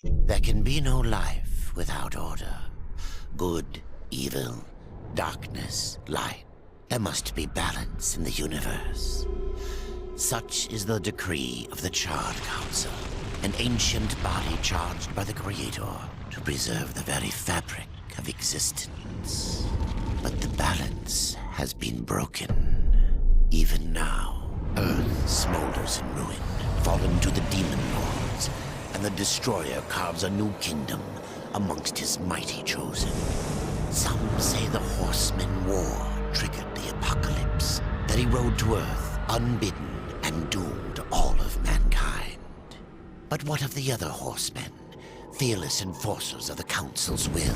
There can be no life without order. Good, evil, darkness, light. There must be balance in the universe. Such is the decree of the Charred Council, an ancient body charged by the Creator to preserve the very fabric of existence. But the balance has been broken. Even now, Earth smolders in ruin, fallen to the Demon Lords, and the Destroyer carves a new kingdom amongst his mighty chosen. Some say the Horseman War triggered the apocalypse, that he rode to Earth unbidden and doomed all of mankind. But what of the other horsemen, fearless enforcers of the Council's will?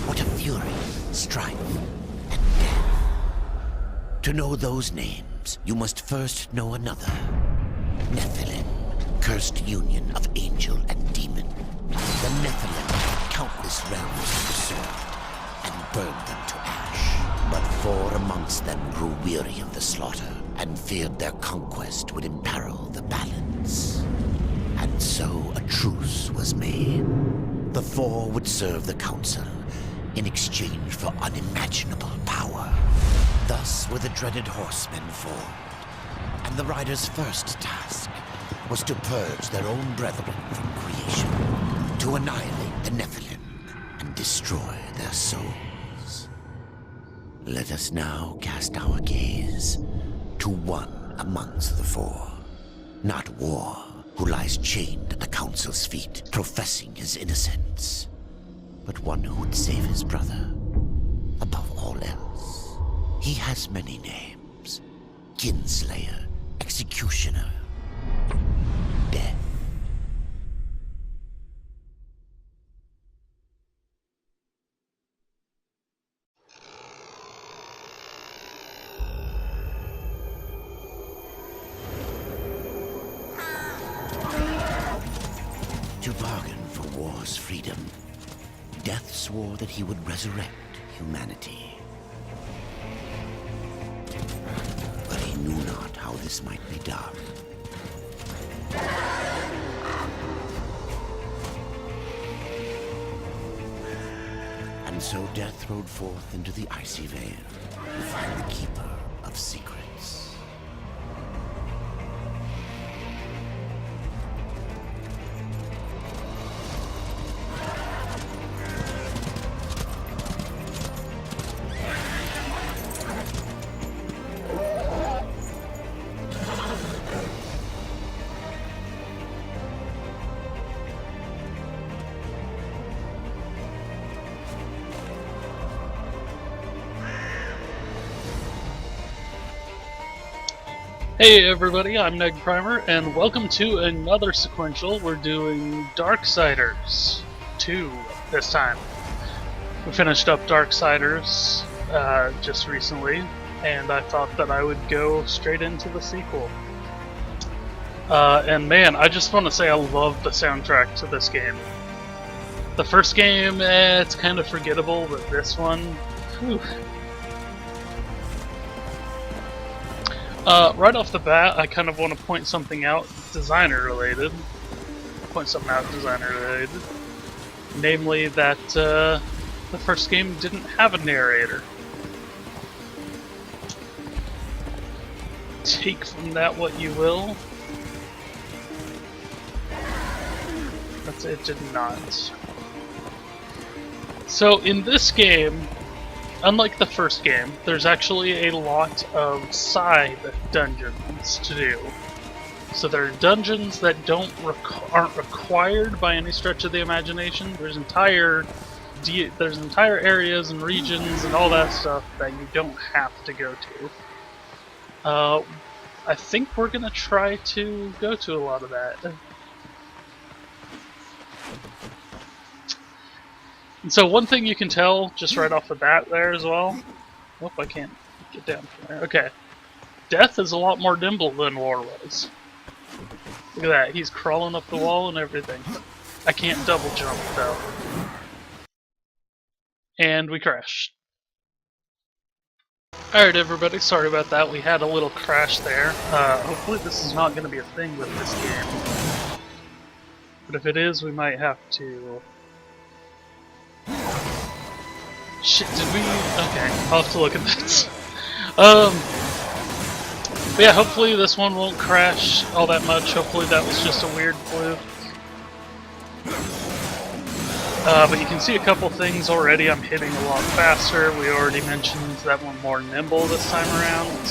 What of fury, strife, and death? To know those names, you must first know another. Nephilim, cursed union of angel and demon. The Nephilim had countless realms of the sword and burned them to ash. But 4 amongst them grew weary of the slaughter and feared their conquest would imperil the balance. And so a truce was made. The 4 would serve the Council in exchange for unimaginable power. Thus were the dreaded horsemen formed, and the riders' first task was to purge their own brethren from creation, to annihilate the Nephilim and destroy their souls. Let us now cast our gaze to one amongst the 4, not War, who lies chained at the Council's feet, professing his innocence, but one who would save his brother above all else. He has many names: Kinslayer, Executioner, Death. To bargain for war's freedom, Death swore that he would resurrect humanity. But he knew not how this might be done. And so Death rode forth into the icy veil to find the Keeper of Secrets. Hey everybody, I'm Neg Primer, and welcome to another sequential. We're doing Darksiders II this time. We finished up Darksiders just recently, and I thought that I would go straight into the sequel. And man, I just want to say I love the soundtrack to this game. The first game, it's kind of forgettable, but this one, whew. Right off the bat, I kind of want to point something out designer related. Namely that the first game didn't have a narrator. Take from that what you will. It did not. So in this game, unlike the first game, there's actually a lot of side dungeons to do. So there are dungeons that aren't required by any stretch of the imagination. There's entire areas and regions and all that stuff that you don't have to go to. I think we're gonna try to go to a lot of that. And so one thing you can tell just right off the bat there as well. Oh, I can't get down from there. Okay. Death is a lot more nimble than War was. Look at that, he's crawling up the wall and everything. I can't double jump though. And we crashed. Alright everybody, sorry about that. We had a little crash there. Hopefully this is not going to be a thing with this game. But if it is, we might have to... Shit, did we... Okay, I'll have to look at that. But yeah, hopefully this one won't crash all that much. Hopefully that was just a weird fluke. But you can see a couple things already. I'm hitting a lot faster. We already mentioned that we're more nimble this time around.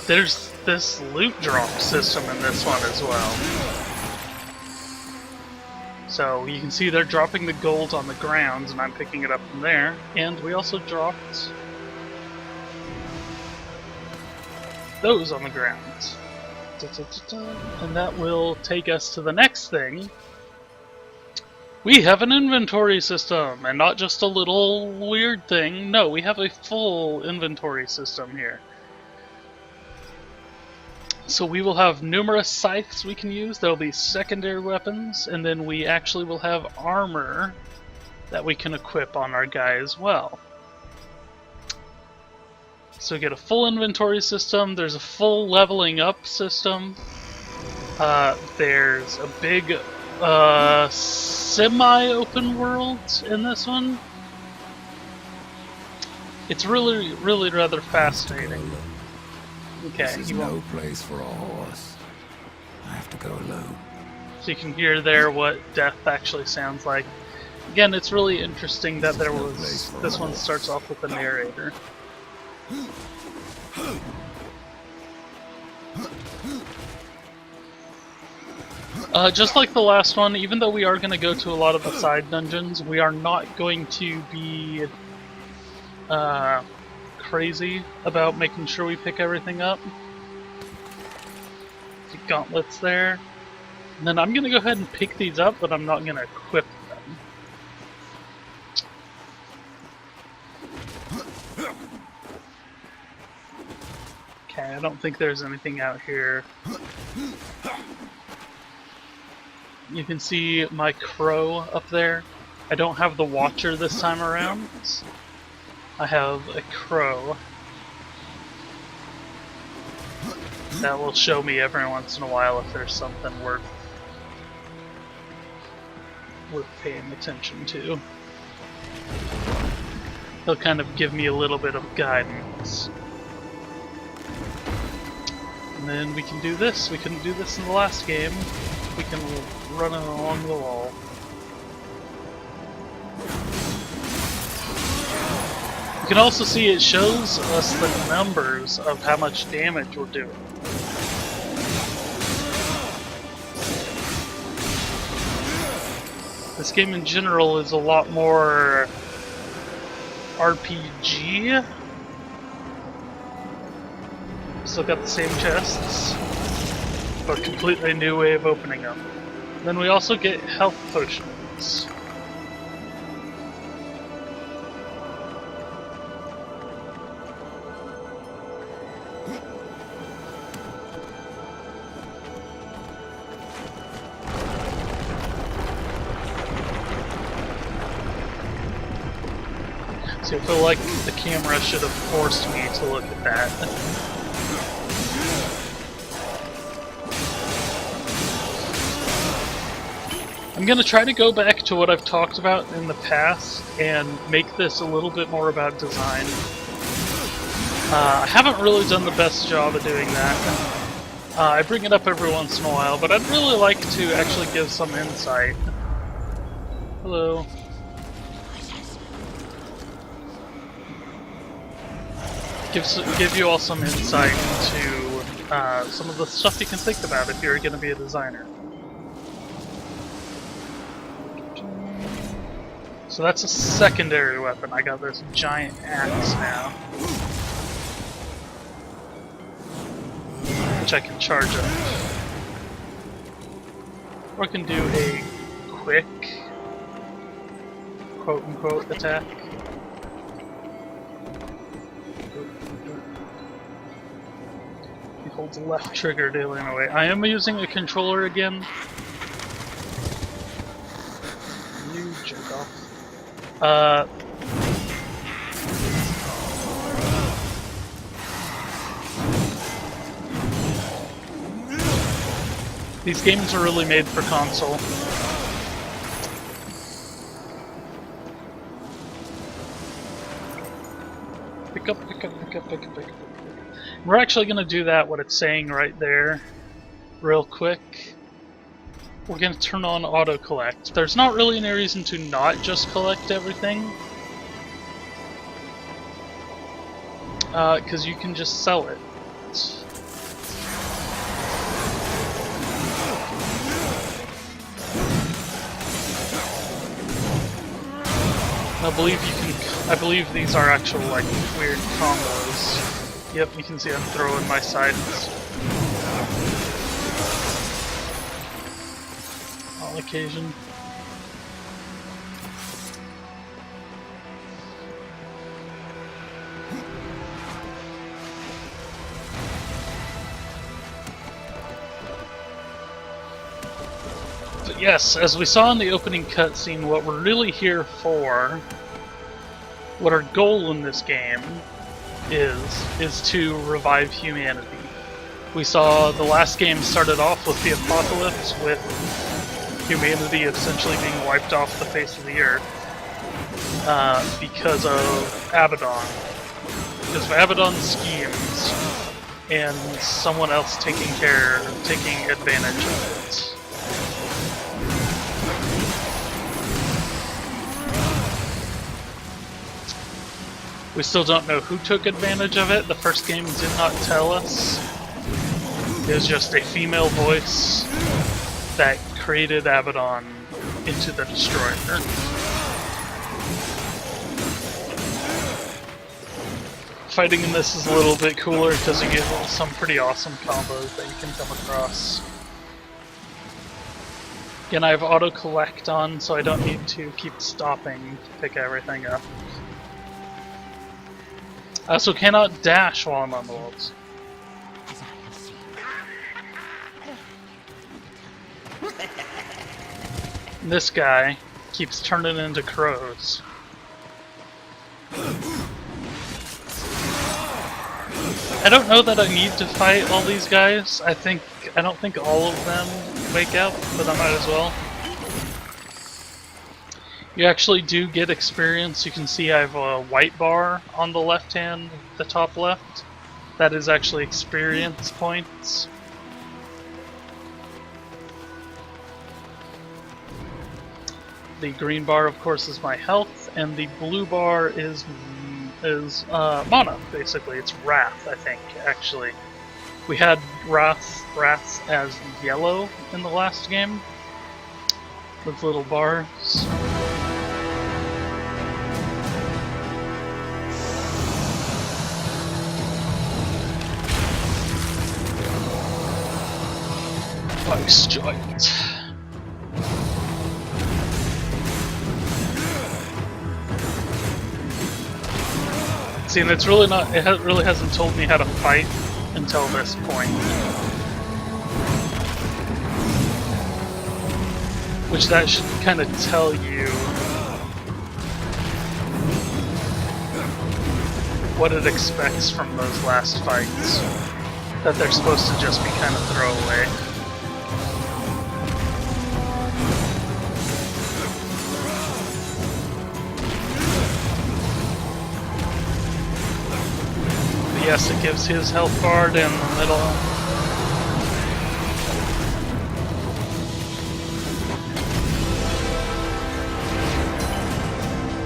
There's this loot drop system in this one as well. So you can see they're dropping the gold on the ground, and I'm picking it up from there. And we also dropped those on the ground. And that will take us to the next thing. We have an inventory system, and not just a little weird thing. No, we have a full inventory system here. So we will have numerous scythes we can use. There will be secondary weapons, and then we actually will have armor that we can equip on our guy as well. So we get a full inventory system. There's a full leveling up system. There's a big semi-open world in this one. It's really rather fascinating. Okay, this is no place for a horse. I have to go alone. So you can hear there what death actually sounds like. Again, it's really interesting that there was... This one starts off with a narrator. Just like the last one, even though we are going to go to a lot of the side dungeons, we are not going to be crazy about making sure we pick everything up. The gauntlets there. And then I'm going to go ahead and pick these up, but I'm not going to equip them. Okay, I don't think there's anything out here. You can see my crow up there. I don't have the watcher this time around. I have a crow that will show me every once in a while if there's something worth paying attention to. He'll kind of give me a little bit of guidance. And then we can do this. We couldn't do this in the last game. We can run it along the wall. You can also see it shows us the numbers of how much damage we're doing. This game in general is a lot more RPG. Still got the same chests, but a completely new way of opening them. Then we also get health potions. So I feel like the camera should have forced me to look at that. I'm gonna try to go back to what I've talked about in the past and make this a little bit more about design. I haven't really done the best job of doing that. I bring it up every once in a while, but I'd really like to actually give some insight. Hello. Give you all some insight into some of the stuff you can think about if you're going to be a designer. So that's a secondary weapon. I got this giant axe now, which I can charge up. Or I can do a quick, quote-unquote, attack. He holds the left trigger to aim away. I am using a controller again. You jerk off. These games are really made for console. Pick up, pick up, pick up, pick up, pick up. We're actually going to do that, what it's saying right there, real quick. We're going to turn on auto collect. There's not really any reason to not just collect everything, because you can just sell it. I believe these are actual like weird combos. Yep, you can see I'm throwing my sides on occasion. But yes, as we saw in the opening cutscene, what we're really here for, what our goal in this game is to revive humanity. We saw the last game started off with the apocalypse, with humanity essentially being wiped off the face of the earth because of Abaddon. Because of Abaddon's schemes and someone else taking advantage of it. We still don't know who took advantage of it. The first game did not tell us. It was just a female voice that created Abaddon into the Destroyer. Fighting in this is a little bit cooler because you get some pretty awesome combos that you can come across. Again, I have auto collect on, so I don't need to keep stopping to pick everything up. I also cannot dash while I'm on the walls. This guy keeps turning into crows. I don't know that I need to fight all these guys. I don't think all of them wake up, but I might as well. You actually do get experience. You can see I have a white bar on the left hand, the top left. That is actually experience points. The green bar, of course, is my health, and the blue bar is mana, basically. It's wrath, I think, actually. We had wraths as yellow in the last game, with little bars. Ice Giant. See, and it's really not. It really hasn't told me how to fight until this point, which that should kind of tell you what it expects from those last fights. That they're supposed to just be kind of throwaway. Yes, it gives his health bar down the middle.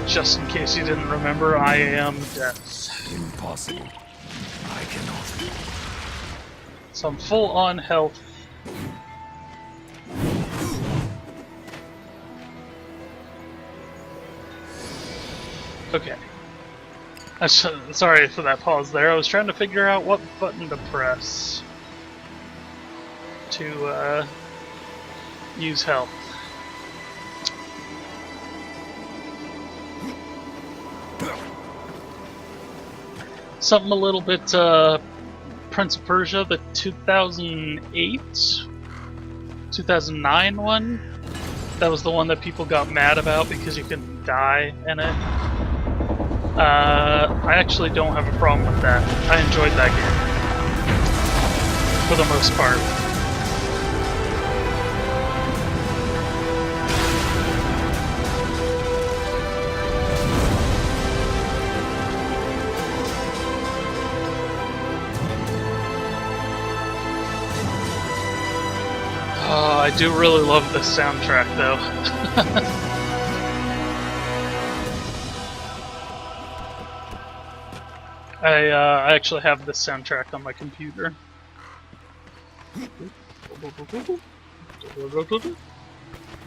Just in case you didn't remember, I am death. Impossible. I cannot. So I'm full on health. Okay. Sorry for that pause there. I was trying to figure out what button to press to use health. Something a little bit Prince of Persia, the 2008, 2009 one. That was the one that people got mad about because you couldn't die in it. I actually don't have a problem with that. I enjoyed that game, for the most part. I do really love this soundtrack, though. I actually have this soundtrack on my computer. You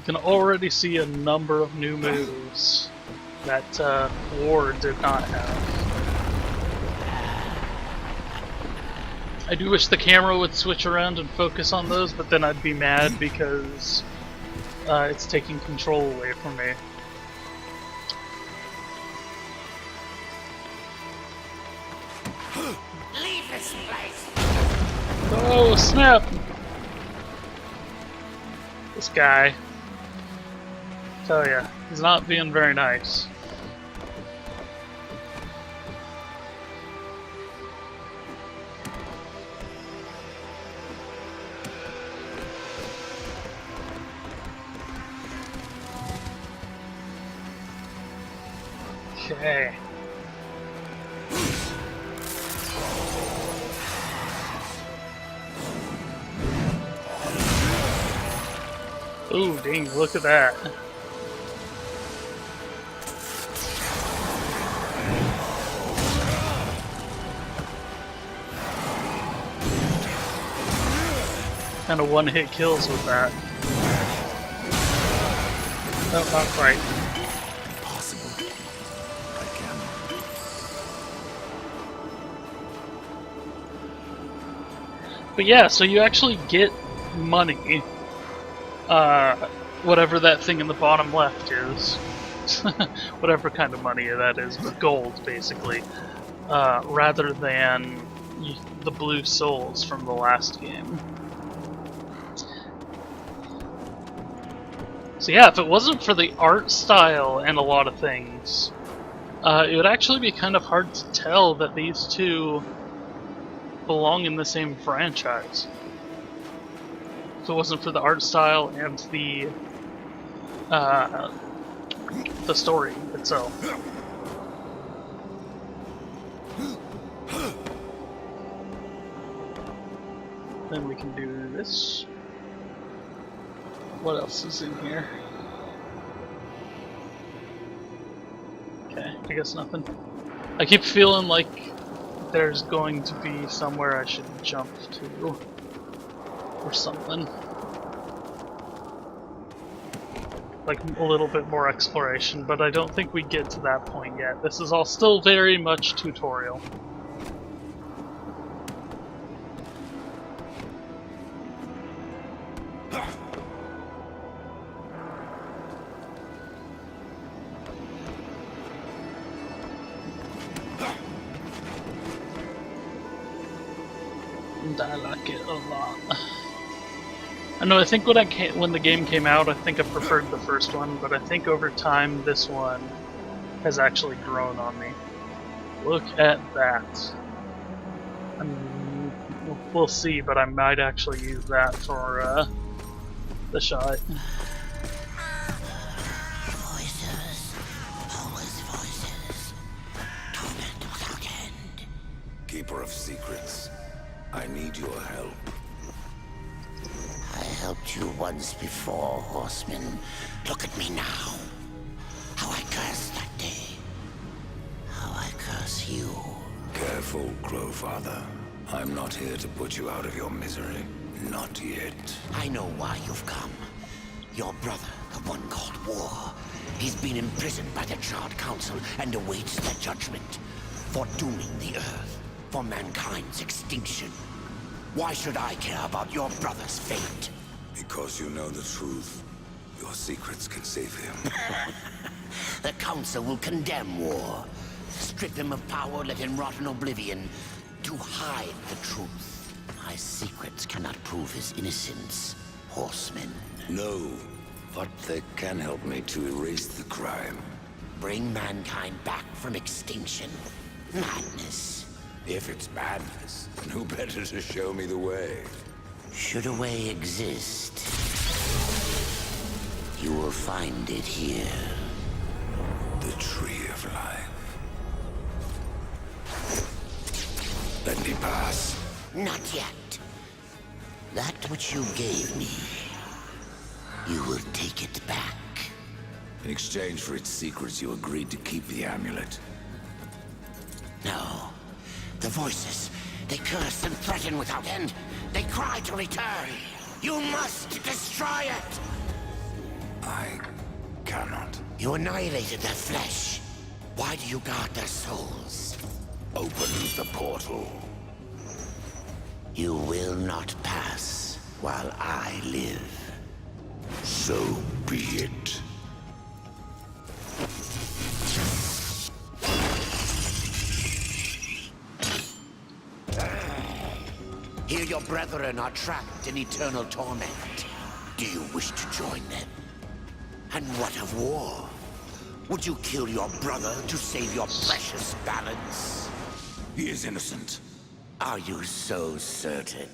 can already see a number of new moves that War did not have. I do wish the camera would switch around and focus on those, but then I'd be mad because it's taking control away from me. Leave this place! Oh, snap! This guy. Tell ya, he's not being very nice. Okay. Ooh, dang, look at that. Kind of one-hit kills with that. No, not quite. Impossible. I cannot. But yeah, so you actually get money. Whatever that thing in the bottom left is. Whatever kind of money that is, but gold, basically. Rather than the blue souls from the last game. So yeah, if it wasn't for the art style and a lot of things, it would actually be kind of hard to tell that these two belong in the same franchise. If it wasn't for the art style and the story itself. Then we can do this. What else is in here? Okay, I guess nothing. I keep feeling like there's going to be somewhere I should jump to. Or something. Like a little bit more exploration, but I don't think we get to that point yet. This is all still very much tutorial. And I like it a lot. I know, I think when the game came out, I think I preferred the first one, but I think over time this one has actually grown on me. Look at that. We'll see, but I might actually use that for the shot. Voices, always voices, torment without end. Keeper of secrets, I need your help. I helped you once before, Horseman. Look at me now. How I cursed that day. How I curse you. Careful, Crowfather. I'm not here to put you out of your misery. Not yet. I know why you've come. Your brother, the one called War. He's been imprisoned by the Charred Council and awaits their judgment. For dooming the Earth. For mankind's extinction. Why should I care about your brother's fate? Because you know the truth. Your secrets can save him. The Council will condemn War. Strip him of power, let him rot in oblivion. To hide the truth. My secrets cannot prove his innocence, Horseman. No, but they can help me to erase the crime. Bring mankind back from extinction. Madness. If it's madness, then who better to show me the way? Should a way exist, you will find it here. The Tree of Life. Let me pass. Not yet. That which you gave me will take it back. In exchange for its secrets, you agreed to keep the amulet. No. The voices, they curse and threaten without end. They cry to return. You must destroy it! I cannot. You annihilated their flesh. Why do you guard their souls? Open the portal. You will not pass while I live. So be it. Here your brethren are trapped in eternal torment. Do you wish to join them? And what of war? Would you kill your brother to save your precious balance? He is innocent. Are you so certain?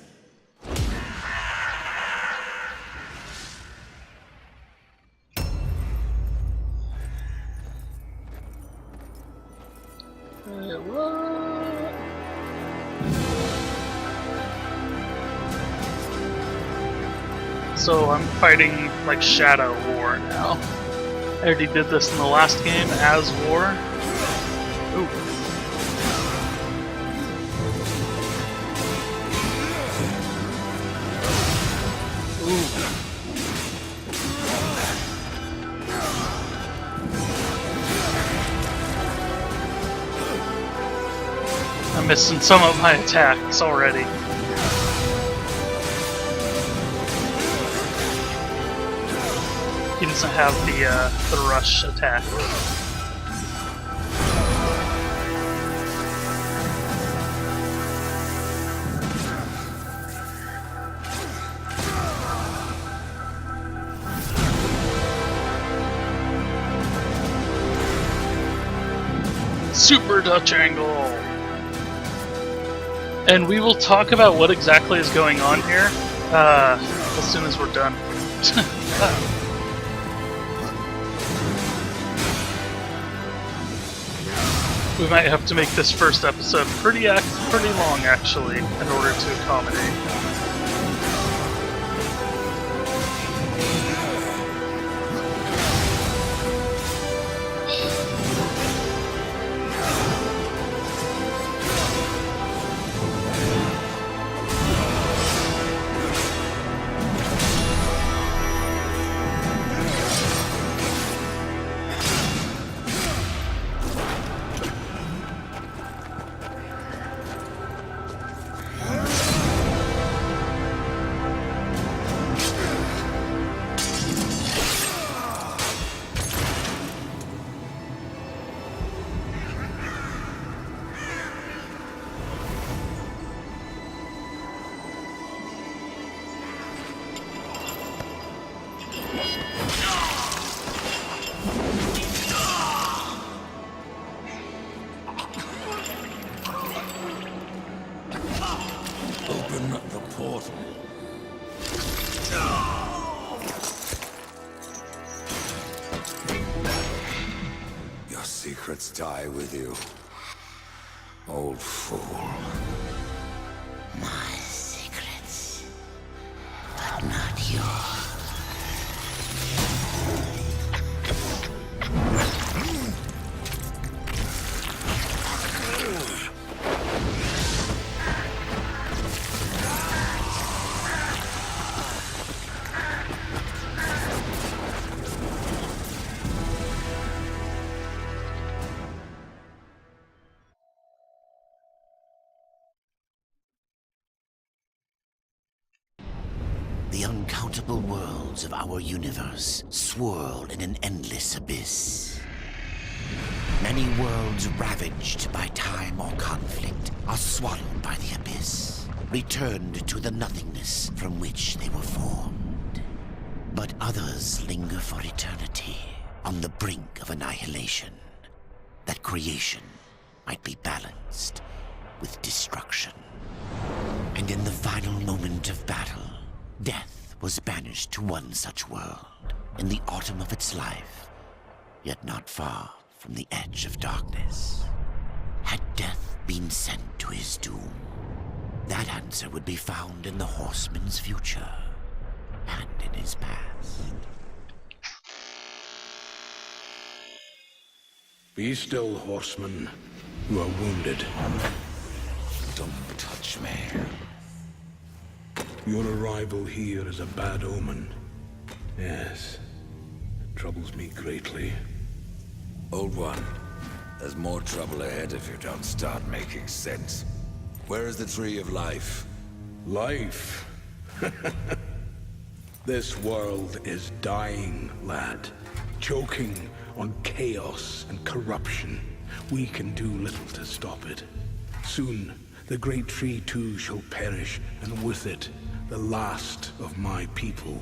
So I'm fighting like Shadow War now. I already did this in the last game as War. Ooh. I'm missing some of my attacks already. He doesn't have the rush attack. Super Dutch angle! And we will talk about what exactly is going on here as soon as we're done. We might have to make this first episode pretty long, actually, in order to accommodate. Open the portal. Your secrets die with you, old fool. My secrets, but not yours. The uncountable worlds of our universe swirl in an endless abyss. Many worlds ravaged by time or conflict are swallowed by the abyss, returned to the nothingness from which they were formed. But others linger for eternity on the brink of annihilation, that creation might be balanced with destruction. And in the final moment of battle, death was banished to one such world in the autumn of its life, yet not far from the edge of darkness. Had death been sent to his doom? That answer would be found in the horseman's future and in his past. Be still, horseman. You are wounded. Don't touch me. Your arrival here is a bad omen. Yes. It troubles me greatly. Old one, there's more trouble ahead if you don't start making sense. Where is the Tree of Life? Life? This world is dying, lad. Choking on chaos and corruption. We can do little to stop it. Soon, the great tree too shall perish, and with it, the last of my people.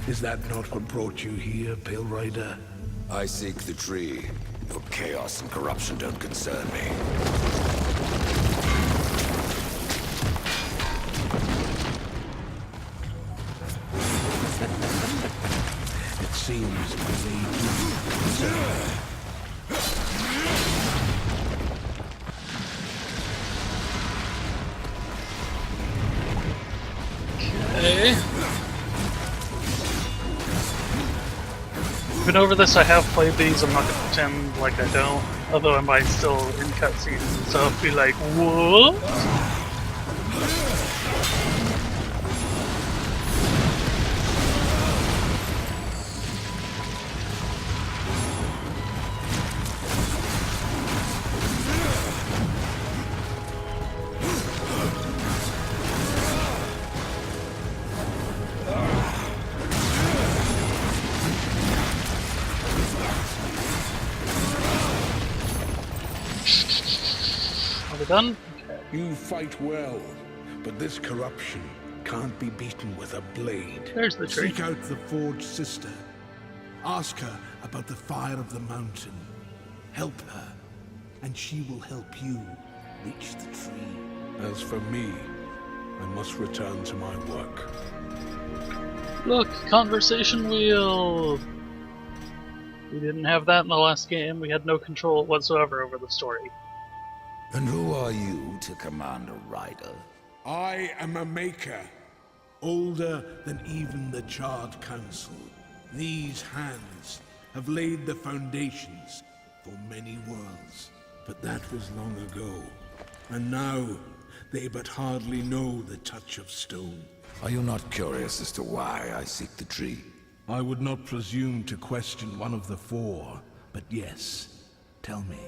Is that not what brought you here, Pale Rider? I seek the tree. Your chaos and corruption don't concern me. It seems they do. Okay. Been over this, I have played these, I'm not gonna pretend like I don't. Although I might still in cutscenes and stuff be like, what? Are we done? Okay. You fight well, but this corruption can't be beaten with a blade. There's the tree. Seek out the Forge Sister. Ask her about the fire of the mountain. Help her, and she will help you reach the tree. As for me, I must return to my work. Look, conversation wheel! We didn't have that in the last game. We had no control whatsoever over the story. And who are you to command a rider? I am a maker, older than even the Charred Council. These hands have laid the foundations for many worlds. But that was long ago, and now they but hardly know the touch of stone. Are you not curious as to why I seek the tree? I would not presume to question one of the four, but yes, tell me.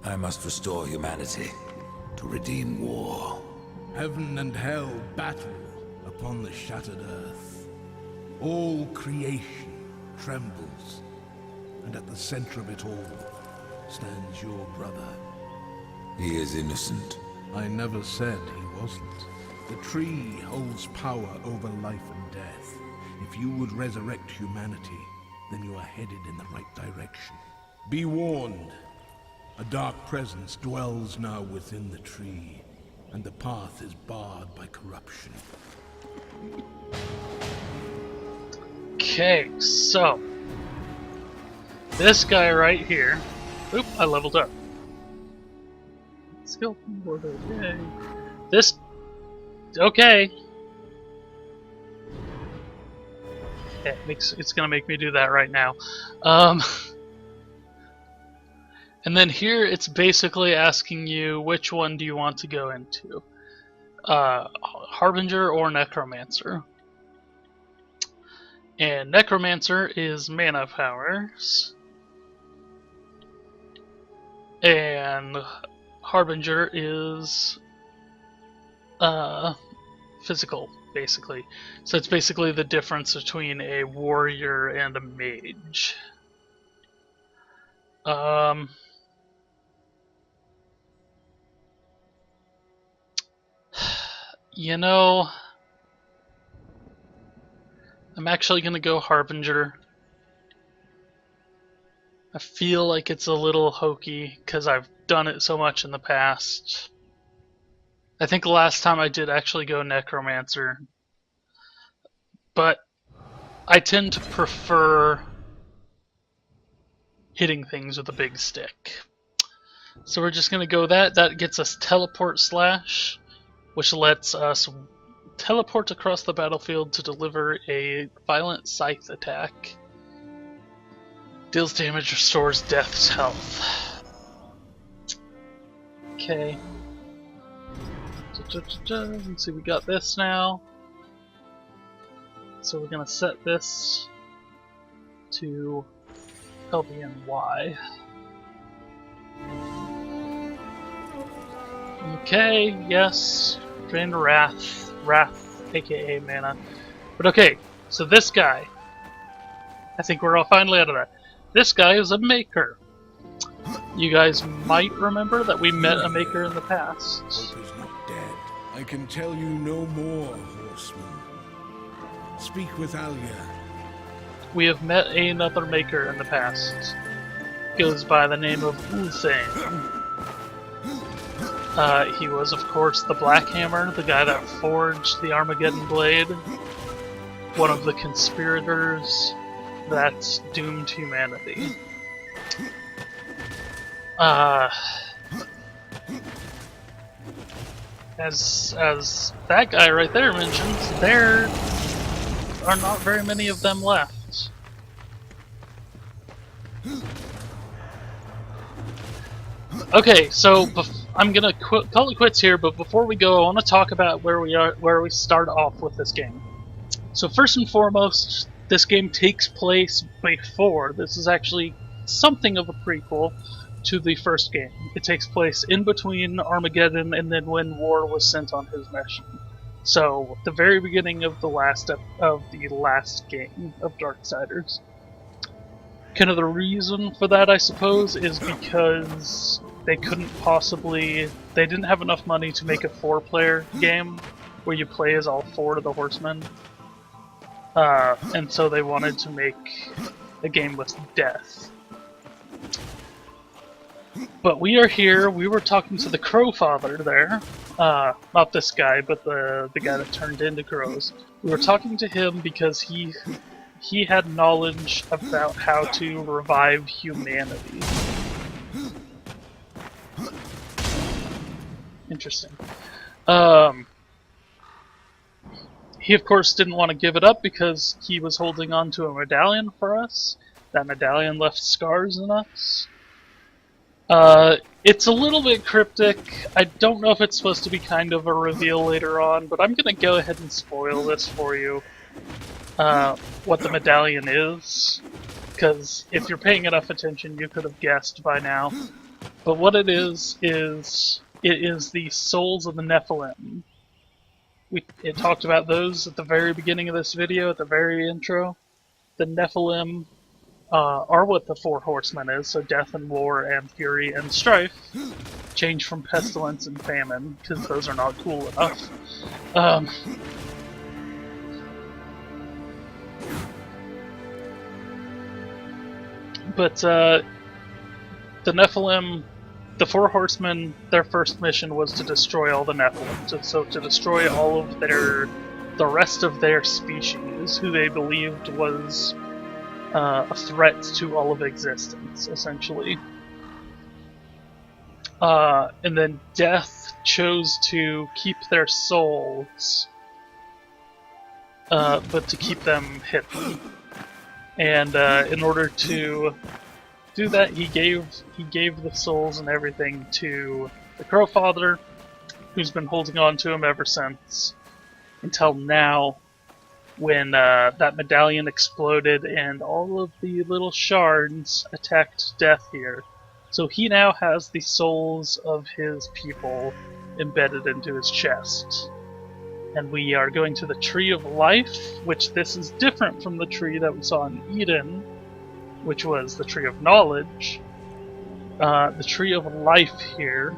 I must restore humanity, to redeem war. Heaven and hell battle upon the shattered earth. All creation trembles, and at the center of it all stands your brother. He is innocent. I never said he wasn't. The tree holds power over life and death. If you would resurrect humanity, then you are headed in the right direction. Be warned. A dark presence dwells now within the tree, and the path is barred by corruption. Okay, so this guy right here. Oop, I leveled up. Skill border, yay. This. Okay. Yeah, it's gonna make me do that right now. And then here it's basically asking you which one do you want to go into. Harbinger or Necromancer. And Necromancer is mana powers. And Harbinger is physical, basically. So it's basically the difference between a warrior and a mage. You know, I'm actually gonna go Harbinger. I feel like it's a little hokey because I've done it so much in the past. I think the last time I did actually go Necromancer. But I tend to prefer hitting things with a big stick. So we're just gonna go that. That gets us Teleport Slash, which lets us teleport across the battlefield to deliver a violent scythe attack. Deals damage, restores Death's health. Okay. Let's see, we got this now. So we're gonna set this to LBNY. Okay, yes. Drained Wrath, aka mana. But okay, so this guy, I think we're all finally out of that. This guy is a maker. You guys might remember that we met a maker in the past. Hope is not dead. I can tell you no more, horseman. Speak with Alia. We have met another maker in the past. Goes by the name of Ulthane. He was, of course, the Black Hammer, the guy that forged the Armageddon Blade. One of the conspirators that doomed humanity. As that guy right there mentions, there are not very many of them left. Okay, so I'm gonna call it quits here, but before we go, I want to talk about where we start off with this game. So first and foremost, this game takes place before. This is actually something of a prequel to the first game. It takes place in between Armageddon and then when War was sent on his mission. So the very beginning of the last game of Darksiders. Kind of the reason for that, I suppose, is because they didn't have enough money to make a 4-player game where you play as all 4 of the horsemen. And so they wanted to make a game with death. But we are here, we were talking to the Crowfather there. Not this guy, but the guy that turned into crows. We were talking to him because he had knowledge about how to revive humanity. Interesting. He of course didn't want to give it up because he was holding on to a medallion for us. That medallion left scars in us. It's a little bit cryptic. I don't know if it's supposed to be kind of a reveal later on, but I'm gonna go ahead and spoil this for you. What the medallion is, because if you're paying enough attention you could have guessed by now. But what it is the souls of the Nephilim. It talked about those at the very beginning of this video, at the very intro. The Nephilim are what the 4 horsemen is, so death and war and fury and strife. Change from pestilence and famine, because those are not cool enough. But the Nephilim, the 4 horsemen, their first mission was to destroy all the Nephilim. So to destroy all of the rest of their species, who they believed was a threat to all of existence, essentially. And then Death chose to keep their souls, but to keep them hidden. And in order to do that, he gave the souls and everything to the Crowfather, who's been holding on to him ever since, until now, when that medallion exploded and all of the little shards attacked Death here. So he now has the souls of his people embedded into his chest. And we are going to the Tree of Life, which this is different from the tree that we saw in Eden, which was the Tree of Knowledge. The Tree of Life here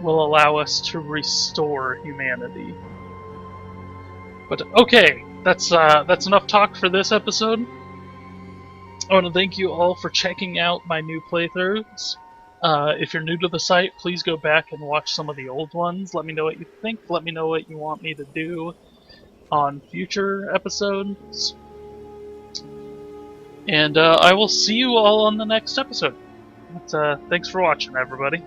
will allow us to restore humanity. But okay, that's enough talk for this episode. I want to thank you all for checking out my new playthroughs. If you're new to the site, please go back and watch some of the old ones. Let me know what you think. Let me know what you want me to do on future episodes. And I will see you all on the next episode. But, thanks for watching, everybody.